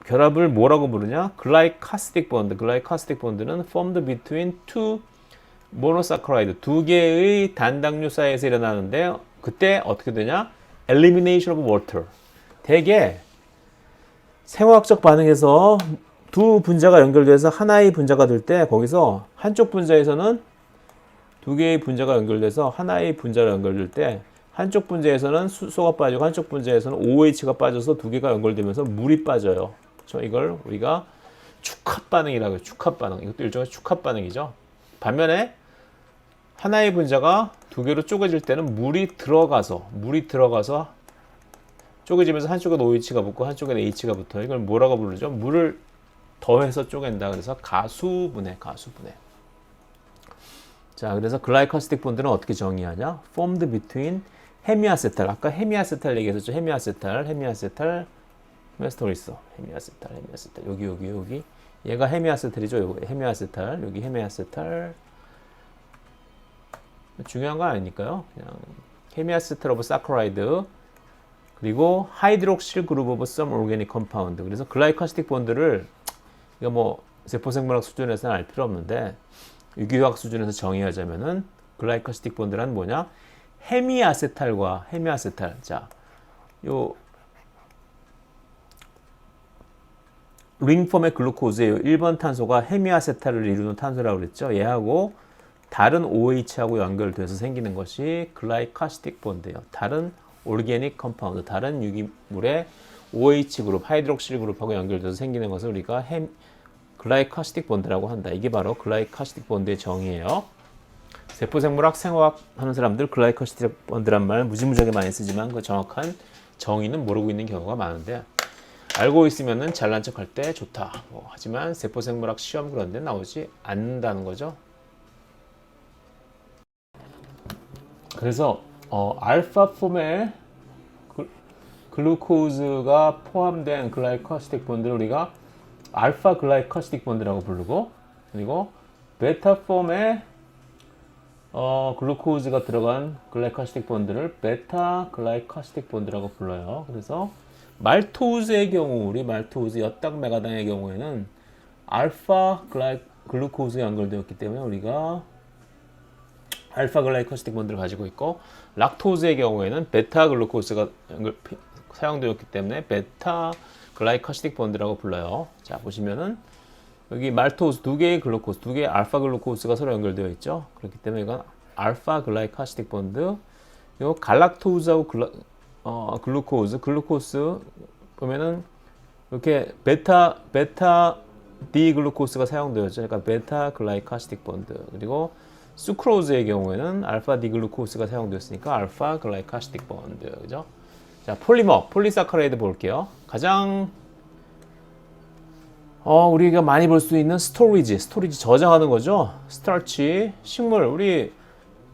결합을 뭐라고 부르냐? 글라이카스틱 본드. 글라이카스틱 본드는 formed between two monosaccharide 두 개의 단당류 사이에서 일어나는데 그때 어떻게 되냐? elimination of water. 대개 생화학적 반응에서 두 분자가 연결돼서 하나의 분자가 될 때 거기서 한쪽 분자에서는 두 개의 분자가 연결돼서 하나의 반자로 연결될 때 한쪽 분자에서는 수소가 빠지고 한쪽 분자에서는 OH가 빠져서 두 개가 연결되면서 물이 빠져요. 그렇죠? 이걸 우리가 축합 반응이라고 해요. 축합 반응. 이것도 일종의 축합 반응이죠. 반면에 하나의 분자가 두 개로 쪼개질 때는 물이 들어가서 쪼개지면서 한쪽에 OH가 붙고 한쪽에 H가 붙어요. 이걸 뭐라고 부르죠? 물을 더해서 쪼갠다. 그래서 가수분해. 자, 그래서 글라이코시틱 본드는 어떻게 정의하냐? formed between 헤미아세탈. 아까 헤미아세탈 얘기했었죠. 헤미아세탈. 스토리 있어. 헤미아세탈. 여기. 얘가 헤미아세탈이죠. 여기 헤미아세탈. 여기 헤미아세탈. 중요한 거 아니니까요. 그냥 헤미아세탈 오브 사카라이드. 그리고 하이드록실 그룹 오브 some organic compound. 그래서 글라이코시틱 본드를 이거 뭐 세포생물학 수준에서는 알 필요 없는데 유기화학 수준에서 정의하자면은 글라이코시틱 본드란 뭐냐? 헤미아세탈과 헤미아세탈. 자, 요 링폼의 글루코즈예요. 1번 탄소가 헤미아세탈을 이루는 탄소라고 그랬죠. 얘하고 다른 OH하고 연결돼서 생기는 것이 글라이코시틱 본드예요. 다른 오르게닉 컴파운드, 다른 유기물의 OH 그룹, 하이드록실 그룹하고 연결돼서 생기는 것을 우리가 글라이코시틱 본드라고 한다. 이게 바로 글라이코시틱 본드의 정의예요. 세포생물학, 생화학 하는 사람들 글라이코시틱 본드란 말 무지무지하게 많이 쓰지만 그 정확한 정의는 모르고 있는 경우가 많은데 알고 있으면은 잘난 척할 때 좋다. 하지만 세포생물학 시험 그런 데 나오지 않는다는 거죠. 그래서 알파 폼의 글루코즈가 포함된 글라이코시틱 본드를 우리가 알파 글라이코시틱 본드라고 부르고, 그리고 베타 폼의 글루코즈가 들어간 글라이코시틱 본드를 베타 글라이코시틱 본드라고 불러요. 그래서 말토우즈의 경우, 우리 말토우즈 엿닭메가당의 경우에는 알파 글루코즈가 연결되었기 때문에 우리가 알파 글라이코시틱 본드를 가지고 있고, 락토우즈의 경우에는 베타 글루코즈가 사용되었기 때문에 베타 글라이코시틱 본드라고 불러요. 자, 보시면은 여기 말토우즈 두 개의 글루코즈, 두 개의 알파 글루코즈가 서로 연결되어 있죠. 그렇기 때문에 이건 알파 글라이코시틱 본드. 요 갈락토우즈하고 글루코즈 보면은 이렇게 베타 D 글루코스가 사용되었죠. 그러니까 베타 글라이코시틱 본드. 그리고 수크로즈의 경우에는 알파 D 글루코스가 사용되었으니까 알파 글라이코시틱 본드. 그죠? 자, 폴리머, 폴리사카라이드 볼게요. 가장 우리가 많이 볼 수 있는 스토리지 저장하는 거죠. 스타치, 식물, 우리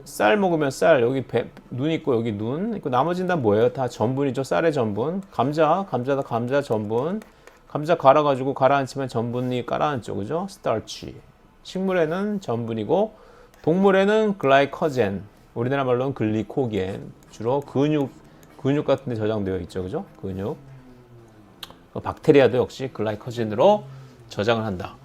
쌀 먹으면 쌀, 여기 눈 있고 여기 눈 있고 나머지는 다 뭐예요? 다 전분이죠. 쌀의 전분. 감자다 감자 전분. 감자 갈아가지고 가라앉히면 전분이 가라앉죠. 그죠? 스타치. 식물에는 전분이고 동물에는 글라이코젠, 우리나라 말로는 글리코겐. 주로 근육 같은 데 저장되어 있죠. 그죠? 근육. 박테리아도 역시 글라이코젠으로 저장을 한다.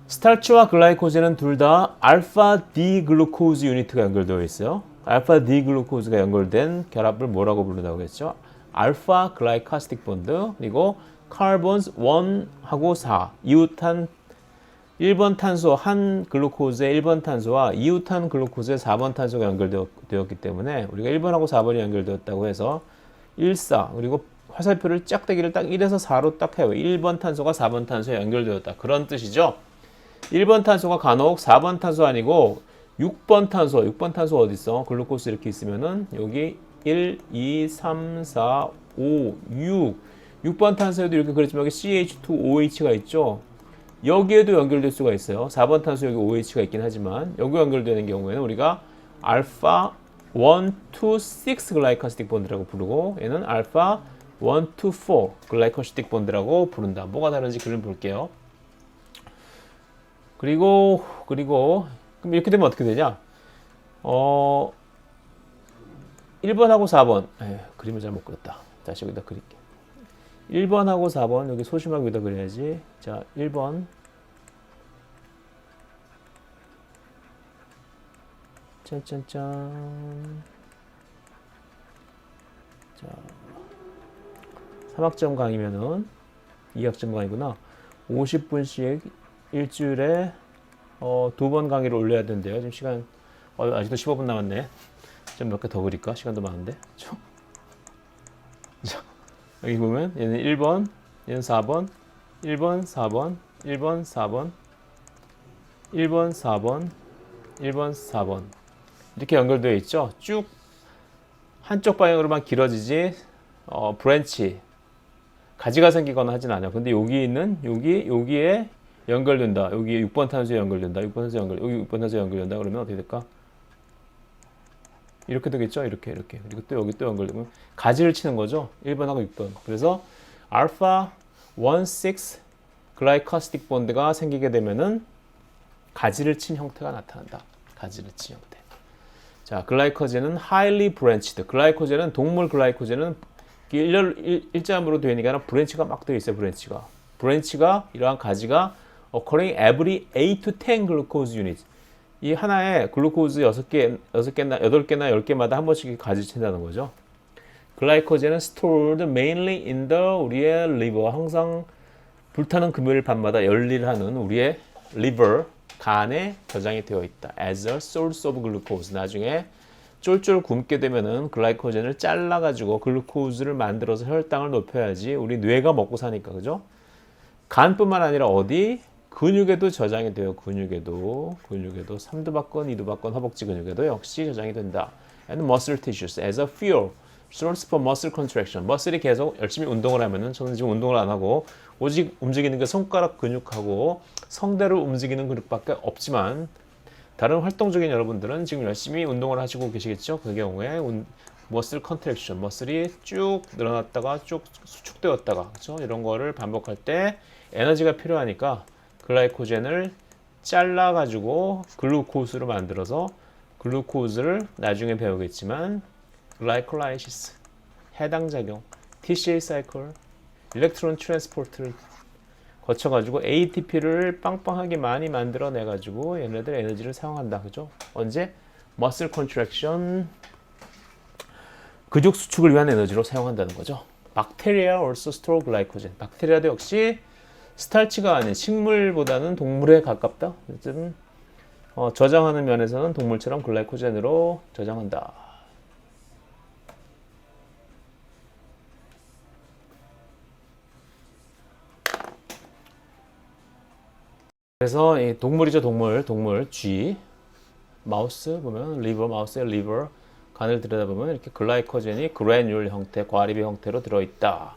스타치와 글라이코젠은 둘 다 알파 D 글루코즈 유니트가 연결되어 있어요. 알파 D 글루코즈가 연결된 결합을 뭐라고 부른다고 했죠? 알파 글라이코시틱 본드. 그리고 카본스 1하고 4, 이웃한 1번 탄소 한 글루코즈의 1번 탄소와 이웃한 글루코즈의 4번 탄소가 연결되었기 때문에 우리가 1번하고 4번이 연결되었다고 해서 1, 4, 그리고 화살표를 짝대기를 딱 1에서 4로 딱 해요. 1번 탄소가 4번 탄소에 연결되었다. 그런 뜻이죠. 1번 탄소가 간혹 4번 탄소 아니고 6번 탄소 어디 있어? 글루코스 이렇게 있으면은 여기 1, 2, 3, 4, 5, 6번 탄소에도 이렇게 그랬지만 여기 CH2OH가 있죠. 여기에도 연결될 수가 있어요. 4번 탄소 여기 OH가 있긴 하지만 여기 연결되는 경우에는 우리가 알파 1 to 6 글라이코시틱 본드라고 부르고 얘는 알파 1 to 4 글라이코시틱 본드라고 부른다. 뭐가 다른지 그림 볼게요. 그리고 그럼 이렇게 되면 어떻게 되냐? 1번하고 4번. 그림을 잘못 그렸다. 다시 여기다 그릴게. 1번하고 4번 여기 소심하게 여기다 그려야지. 자, 1번. 짠짠짠. 자, 3학점 강의면은 2학점 강의구나. 50분씩 일주일에 2번 강의를 올려야 된대요. 지금 시간 아직도 15분 남았네. 좀 몇 개 더 그릴까? 시간도 많은데. 자, 여기 보면 얘는 1번, 얘는 4번, 1번, 4번, 1번, 4번, 1번, 4번, 1번, 4번 이렇게 연결되어 있죠. 쭉 한쪽 방향으로만 길어지지 브랜치 가지가 생기거나 하진 않아요. 근데 여기 있는 여기에 연결된다. 여기에 6번 탄소에 연결된다. 6번 탄소 여기 6번 탄소에 연결된다. 그러면 어떻게 될까? 이렇게 되겠죠. 이렇게 그리고 또 여기 또 연결되면 가지를 치는 거죠. 1번하고 6번. 그래서 알파 1,6 글라이코시틱 본드가 생기게 되면은 가지를 친 형태가 나타난다. 가지를 친 형태. 자, 글라이코젠은 highly branched. 글라이코젠은 동물 글라이코젠은 일자음으로 되어 있는 게 아니라 브랜치가 막 되어 있어요. 브랜치가 이러한 가지가 occurring every 8 to 10 glucose units. 이 하나에 글루코즈 8개나 10개마다 한 번씩 가지 친다는 거죠. 글라이코젠은 stored mainly in the 우리의 liver. 항상 불타는 금요일 밤마다 열일하는 우리의 liver, 간에 저장이 되어 있다. as a source of glucose. 나중에 쫄쫄 굶게 되면은 글라이코젠을 잘라가지고 글루코즈를 만들어서 혈당을 높여야지 우리 뇌가 먹고 사니까, 그죠? 간뿐만 아니라 어디? 근육에도 저장이 돼요. 근육에도 3두박근, 2두박근, 허벅지 근육에도 역시 저장이 된다. And muscle tissues as a fuel source for muscle contraction. 머슬이 계속 열심히 운동을 하면은, 저는 지금 운동을 안 하고 오직 움직이는 게 손가락 근육하고 성대로 움직이는 근육밖에 없지만 다른 활동적인 여러분들은 지금 열심히 운동을 하시고 계시겠죠. 그 경우에 머슬 컨트랙션, 머슬이 쭉 늘어났다가 쭉 수축되었다가, 그렇죠? 이런 거를 반복할 때 에너지가 필요하니까 글라이코젠을 잘라가지고 글루코스로 만들어서 글루코즈를 나중에 배우겠지만 글라이콜라이시스, 해당 작용, TCA 사이클, 일렉트론 트랜스포트를 거쳐가지고 ATP를 빵빵하게 많이 만들어내가지고 얘네들 에너지를 사용한다. 그죠? 언제? 머슬 컨트랙션, 근육 수축을 위한 에너지로 사용한다는 거죠. Bacteria also store glycogen. 박테리아도 역시 스타치가 아닌 식물보다는 동물에 가깝다. 어쨌든 저장하는 면에서는 동물처럼 글라이코젠으로 저장한다. 그래서 이 동물이죠. 동물 쥐, 마우스 보면 리버, 마우스의 리버, 간을 들여다보면 이렇게 글라이코젠이 그래뉼 형태, 과립의 형태로 들어있다.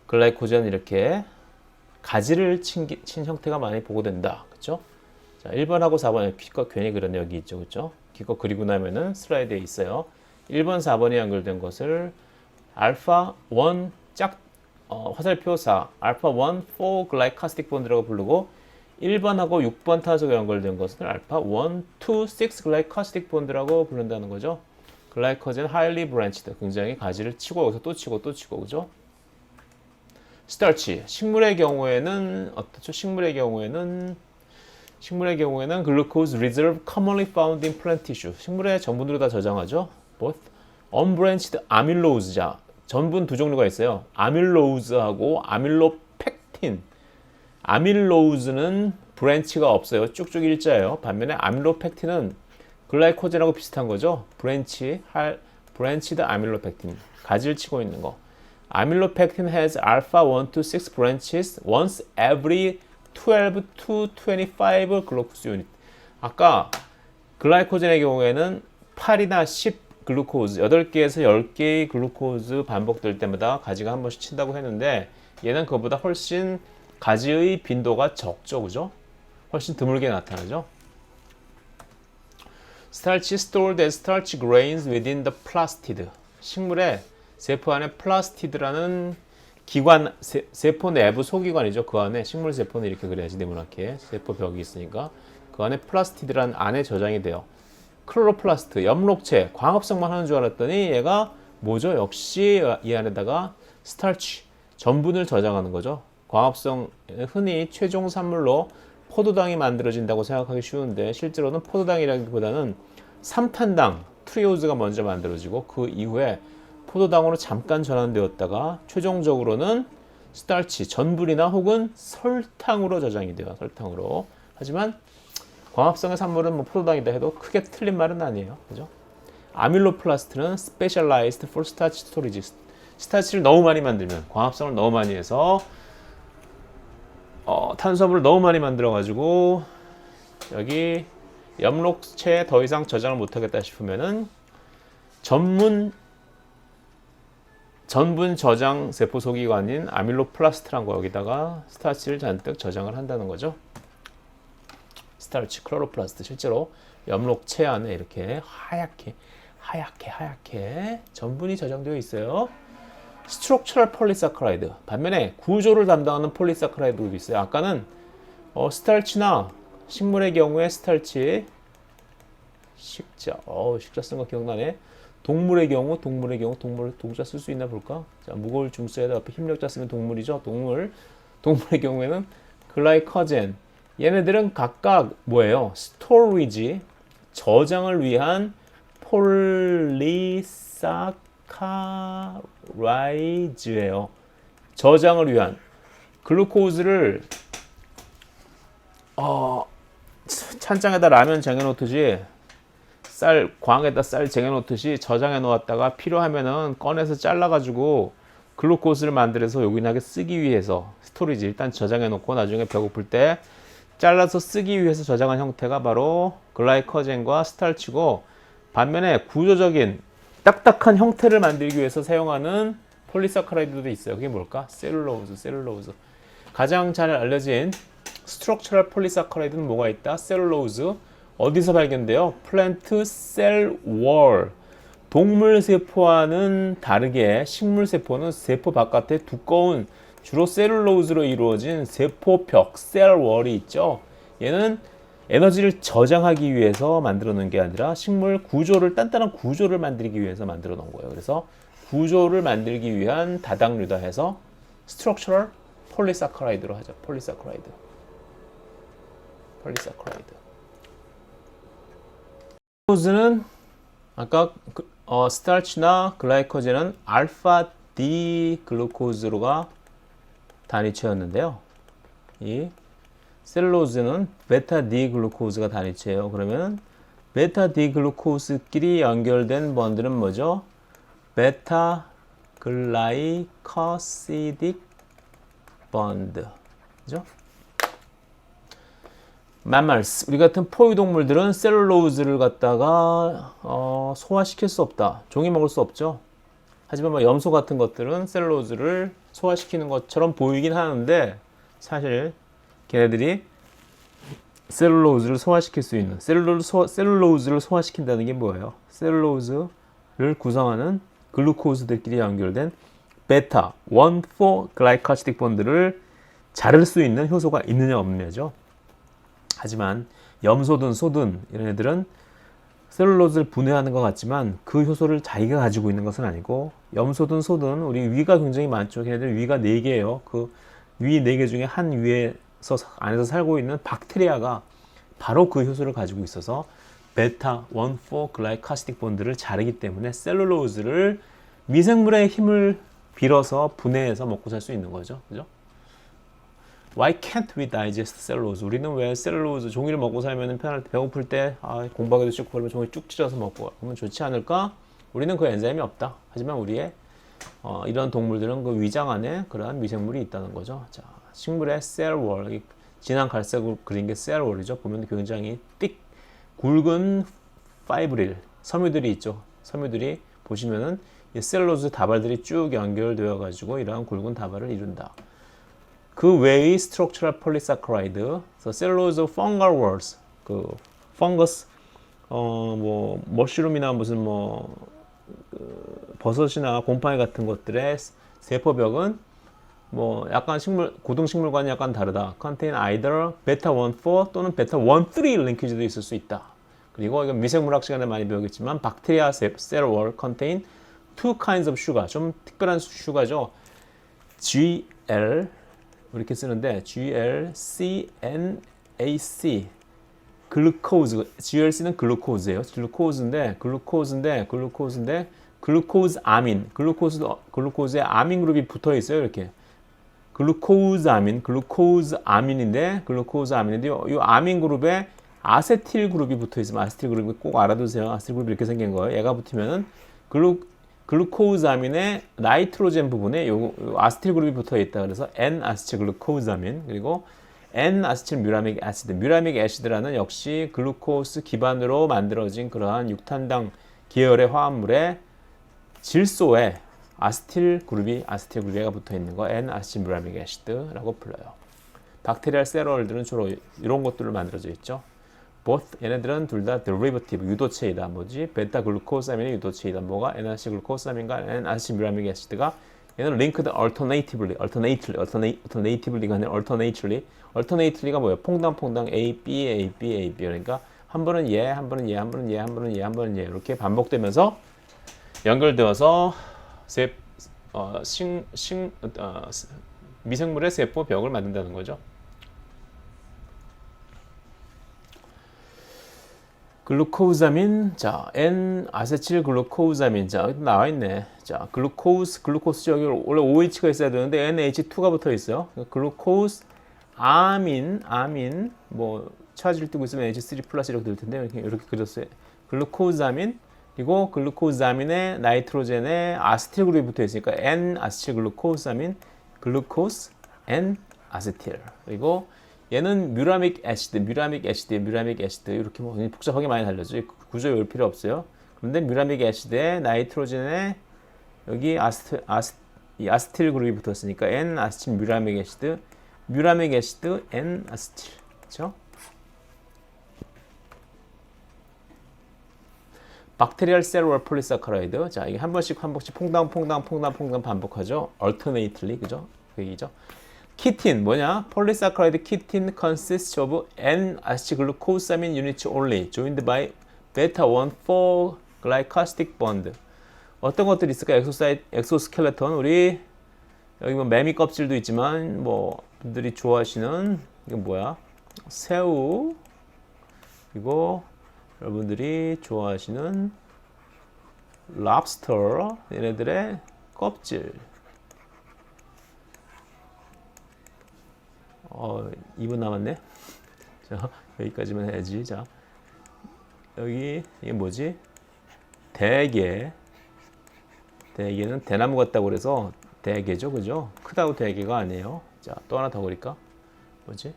글라이코젠 이렇게 가지를 친 형태가 많이 보고된다. 그렇죠? 자, 1번하고 4번 기껏 괜히 그렸네. 여기 있죠. 그렇죠? 기껏 그리고 나면은 슬라이드에 있어요. 1번, 4번이 연결된 것을 알파 1 화살표 4, 알파 1, 4 글라이코시틱 본드라고 부르고 1번하고 6번 탄소가 연결된 것을 알파 1, 2, 6 글라이코시틱 본드라고 부른다는 거죠. 글라이코젠 highly branched, 굉장히 가지를 치고 여기서 또 치고 그죠? 스타치, 식물의 경우에는 어떻죠? 식물의 경우에는 glucose reserve commonly found in plant tissue. 식물의 전분으로 다 저장하죠. both unbranched amylose. 자, 전분 두 종류가 있어요. 아밀로우즈하고 아밀로펙틴. 아밀로우즈는 브랜치가 없어요. 쭉쭉 일자예요. 반면에 아밀로펙틴은 글라이코젠하고 비슷한 거죠. 브랜치드 아밀로펙틴. 가지를 치고 있는 거. Amylopectin has alpha 1 to 6 branches once every 12 to 25 glucose unit. 아까 글라이코젠의 경우에는 8이나 10 글루코즈, 8개에서 10개의 글루코즈 반복될 때마다 가지가 한 번씩 친다고 했는데 얘는 그보다 훨씬 가지의 빈도가 적죠. 그죠? 훨씬 드물게 나타나죠. starch stored as starch grains within the plastid. 식물의 세포 안에 플라스티드라는 기관, 세포 내부 소기관이죠. 그 안에 식물 세포는 이렇게 그려야지 네모나게 세포벽이 있으니까 그 안에 플라스티드라는 안에 저장이 돼요. 클로로플라스트, 엽록체, 광합성만 하는 줄 알았더니 얘가 뭐죠? 역시 이 안에다가 스타치, 전분을 저장하는 거죠. 광합성, 흔히 최종 산물로 포도당이 만들어진다고 생각하기 쉬운데 실제로는 포도당이라기보다는 삼탄당, 트리오즈가 먼저 만들어지고 그 이후에 포도당으로 잠깐 전환되었다가 최종적으로는 스타치, 전분이나 혹은 설탕으로 저장이 돼요. 설탕으로. 하지만 광합성의 산물은 뭐 포도당이다 해도 크게 틀린 말은 아니에요. 그죠? 아밀로플라스트는 specialized for starch storage. 스타치를 너무 많이 만들면, 광합성을 너무 많이 해서 탄수화물을 너무 많이 만들어 가지고 여기 엽록체에 더 이상 저장을 못 하겠다 싶으면은 전분 저장 세포 소기관인 아밀로플라스트란 거 여기다가 스타치를 잔뜩 저장을 한다는 거죠. 스타치, 클로로플라스트 실제로 엽록체 안에 이렇게 하얗게 전분이 저장되어 있어요. 스트럭처럴 폴리사카라이드. 반면에 구조를 담당하는 폴리사카라이드도 있어요. 아까는 스타치나 식물의 경우에 스타치, 식자 쓴 거 기억나네. 동물의 경우 동물 동자 쓸 수 있나 볼까? 자, 무거울 중수에다 앞에 힘력자 쓰면 동물이죠. 동물의 경우에는 글라이커젠. 얘네들은 각각 뭐예요? 스토리지, 저장을 위한 폴리사카라이드예요. 저장을 위한 글루코즈를 찬장에다 라면 쟁여놓듯이 광에다 쌀 쟁여놓듯이 저장해 놓았다가 필요하면은 꺼내서 잘라가지고 글루코즈를 만들어서 요긴하게 쓰기 위해서 스토리지 일단 저장해 놓고 나중에 배고플 때 잘라서 쓰기 위해서 저장한 형태가 바로 글라이커젠과 스타치고, 반면에 구조적인 딱딱한 형태를 만들기 위해서 사용하는 폴리사카라이드도 있어요. 그게 뭘까? 셀룰로즈. 가장 잘 알려진 스트럭처럴 폴리사카라이드는 뭐가 있다? 셀룰로즈. 어디서 발견돼요? 플랜트 셀 월. 동물 세포와는 다르게 식물 세포는 세포 바깥에 두꺼운 주로 셀룰로즈로 이루어진 세포벽, 셀월이 있죠. 얘는 에너지를 저장하기 위해서 만들어 놓은 게 아니라 식물 구조를, 단단한 구조를 만들기 위해서 만들어 놓은 거예요. 그래서 구조를 만들기 위한 다당류다 해서 스트럭처럴 폴리사카라이드로 하죠. 폴리사카라이드. 글루코즈는 아까 스타치나 글라이코젠은 알파 D 글루코즈로가 단위체였는데요. 이 셀룰로즈는 베타 D 글루코즈가 단위체예요. 그러면 베타 D 글루코즈끼리 연결된 번들은 뭐죠? 베타 글라이커시딕 번드. 그죠? 맘말스, 우리 같은 포유동물들은 셀룰로즈를 갖다가 소화시킬 수 없다. 종이 먹을 수 없죠. 하지만 뭐 염소 같은 것들은 셀룰로즈를 소화시키는 것처럼 보이긴 하는데 사실 걔네들이 셀룰로즈를 소화시킬 수 있는, 셀룰로즈를 소화시킨다는 게 뭐예요? 셀룰로즈를 구성하는 글루코즈들끼리 연결된 베타 1,4 글라이코시딕 본드를 자를 수 있는 효소가 있느냐 없느냐죠. 하지만 염소든 소든 이런 애들은 셀룰로즈를 분해하는 것 같지만 그 효소를 자기가 가지고 있는 것은 아니고, 염소든 소든 우리 위가 굉장히 많죠. 걔네들 위가 4개예요. 그 위 4개 중에 한 위에서 안에서 살고 있는 박테리아가 바로 그 효소를 가지고 있어서 베타 1,4 글라이코시딕 본드를 자르기 때문에 셀룰로즈를 미생물의 힘을 빌어서 분해해서 먹고 살 수 있는 거죠. 그죠? Why can't we digest cellulose? 우리는 왜 셀룰로즈 종이를 먹고 살면 편할 때, 배고플 때 공부하기도 싫고 그러면 종이 쭉 찢어서 먹고 그러면 좋지 않을까? 우리는 그 엔자임이 없다. 하지만 우리의 이런 동물들은 그 위장 안에 그러한 미생물이 있다는 거죠. 자, 식물의 셀월, 진한 갈색으로 그린 게 셀월이죠. 보면 굉장히 굵은 파이브릴 섬유들이 있죠. 섬유들이 보시면은 이 셀룰로즈 다발들이 쭉 연결되어 가지고 이러한 굵은 다발을 이룬다. 그 외의 스트럭처럴 폴리사카라이드, 셀룰로즈 펑갈 월스, 그 펑거스 뭐 머쉬룸이나 무슨 뭐 버섯이나 곰팡이 같은 것들의 세포벽은 뭐 약간 고등식물과는 약간 다르다. contain either beta 1,4 또는 beta 1,3 링키지도 있을 수 있다. 그리고 이건 미생물학 시간에 많이 배우겠지만 박테리아 셀 월 contain two kinds of sugar. 좀 특별한 슈가죠. GL 이렇게 쓰는데 GLCNAC 글루코즈. GLC는 글루코즈예요. 글루코즈인데 글루코즈 아민. 글루코즈에 아민 그룹이 붙어 있어요. 이렇게. 글루코즈 아민인데 이 아민 그룹에 아세틸 그룹이 붙어 있으면 아세틸 그룹이 꼭 알아두세요. 아세틸 그룹이 이렇게 생긴 거예요. 얘가 붙으면은 글루코즈 아민의 나이트로젠 부분에 요 아세틸 그룹이 붙어 있다. 그래서 N-아세틸 글루코즈 아민 그리고 N-아세틸 뮤라믹 애시드. 뮤라믹 애시드라는 역시 글루코스 기반으로 만들어진 그러한 육탄당 계열의 화합물의 질소에 아세틸 그룹이가 붙어 있는 거 N-아세틸 뮤라믹 애시드라고 불러요. 박테리알 셀월들은 주로 이런 것들로 만들어져 있죠. both 얘네들은 둘 다 derivative 유도체이다. 뭐지? 베타 글루코사민의 유도체이다. 뭐가 N-아세틸 글루코사민과 N-아세틸 뮤라믹 애시드가 얘는 linked alternatively가 아니라 alternately가 뭐예요? 퐁당퐁당 A, B, A, B, A, B. 그러니까 한 번은 얘, 한 번은 얘, 한 번은 얘, 한 번은 얘, 한 번은 얘 이렇게 반복되면서 연결되어서 미생물의 세포 벽을 만든다는 거죠. 글루코사민, 자, N-아세틸 글루코사민, 자, 나와 있네. 자, 글루코스 여기 원래 OH가 있어야 되는데 NH2가 붙어 있어요. 글루코스, 아민, 뭐 차지를 뜨고 있으면 H3 플러스 이렇게 될 텐데 이렇게 그렸어요. 글루코사민, 그리고 글루코사민에 나이트로젠에 아세틸 그룹이 붙어 있으니까 N-아세틸 글루코사민, 글루코스, N-아세틸. 그리고 얘는 뮤라믹 애시드 이렇게 뭐 복잡하게 많이 달려져. 구조 외울 필요 없어요. 그런데 뮤라믹 애시드에 나이트로젠에 여기 아세틸 그룹이 붙었으니까 N-아세틸 뮤라믹 애시드 N-아세틸. 그렇죠? 박테리얼 셀월 폴리사카라이드. 자, 이게 한 번씩 퐁당 반복하죠. alternately. 그죠? 그 얘기죠. 키틴 뭐냐? 폴리사카라이드 키틴 consists of N-아세틸 글루코사민 units only joined by beta 1,4 glycosidic bond. 어떤 것들이 있을까? 엑소스켈레톤. 우리 여기 뭐 매미 껍질도 있지만 뭐 분들이 좋아하시는 이거 뭐야? 새우. 그리고 여러분들이 좋아하시는 랍스터. 얘네들의 껍질. 2분 남았네. 자, 여기까지만 해야지. 자, 여기 이게 뭐지? 대게. 대게는 대나무 같다고 그래서 대게죠, 그죠? 크다고 대게가 아니에요. 자, 또 하나 더 그릴까? 뭐지?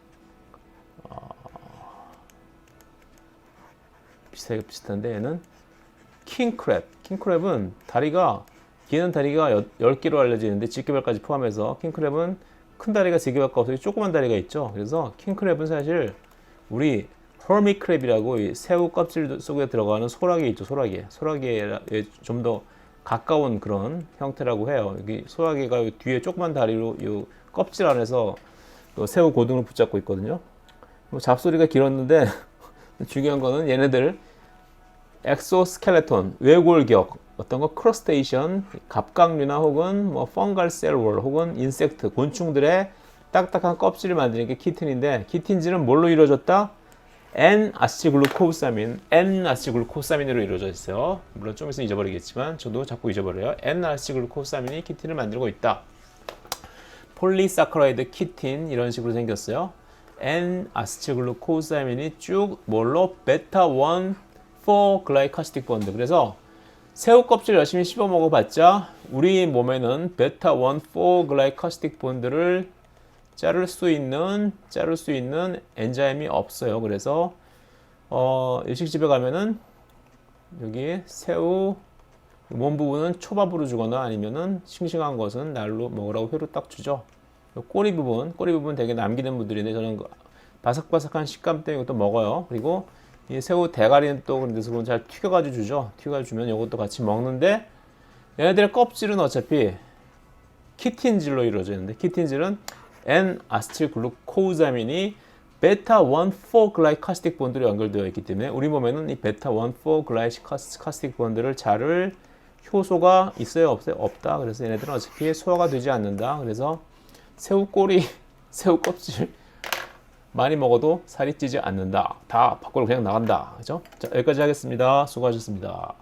비슷한데 얘는 킹크랩. 킹크랩은 다리가 기는 다리가 10개로 알려지는데 집게발까지 포함해서 킹크랩은 큰 다리가 3개밖에 없어요. 조그만 다리가 있죠. 그래서 킹크랩은 사실 우리 허미크랩이라고 새우 껍질 속에 들어가는 소라게 있죠. 소라게에 좀 더 가까운 그런 형태라고 해요. 여기 소라게가 뒤에 조그만 다리로 이 껍질 안에서 새우 고등을 붙잡고 있거든요. 뭐 잡소리가 길었는데 중요한 거는 얘네들 엑소스켈레톤 외골격 어떤 거 크러스테이션 갑각류나 혹은 뭐 펑갈 셀월 혹은 인섹트 곤충들의 딱딱한 껍질을 만드는 게 키틴인데 키틴질은 뭘로 이루어졌다? N-아세틸 글루코사민으로 이루어져 있어요. 물론 좀 있으면 잊어버리겠지만 저도 자꾸 잊어버려요. N-아세틸 글루코사민이 키틴을 만들고 있다. 폴리사카라이드 키틴 이런 식으로 생겼어요. N-아세틸 글루코사민이 쭉 뭘로? 베타 1, 4 글라이코시딕 본드. 그래서 새우 껍질 열심히 씹어 먹어봤자 우리 몸에는 베타 1, 4 글라이코시딕 본드를 자를 수 있는 엔자임이 없어요. 그래서 일식집에 가면은 여기 새우 몸 부분은 초밥으로 주거나 아니면은 싱싱한 것은 날로 먹으라고 회로 딱 주죠. 꼬리 부분 되게 남기는 분들인데 저는 바삭바삭한 식감 때문에 이것도 먹어요. 그리고 이 새우 대가리는 또 그런 데서 잘 튀겨가지고 주죠. 튀겨가지고 주면 이것도 같이 먹는데 얘네들의 껍질은 어차피 키틴질로 이루어져 있는데 키틴질은 N-아세틸글루코자민이 베타 1,4-글라이카스틱 본드로 연결되어 있기 때문에 우리 몸에는 이 베타 1,4-글라이카스틱 본드를 자를 효소가 있어요? 없어요? 없다. 그래서 얘네들은 어차피 소화가 되지 않는다. 그래서 새우 꼬리, 새우 껍질 많이 먹어도 살이 찌지 않는다. 다 밖으로 그냥 나간다. 그죠? 자, 여기까지 하겠습니다. 수고하셨습니다.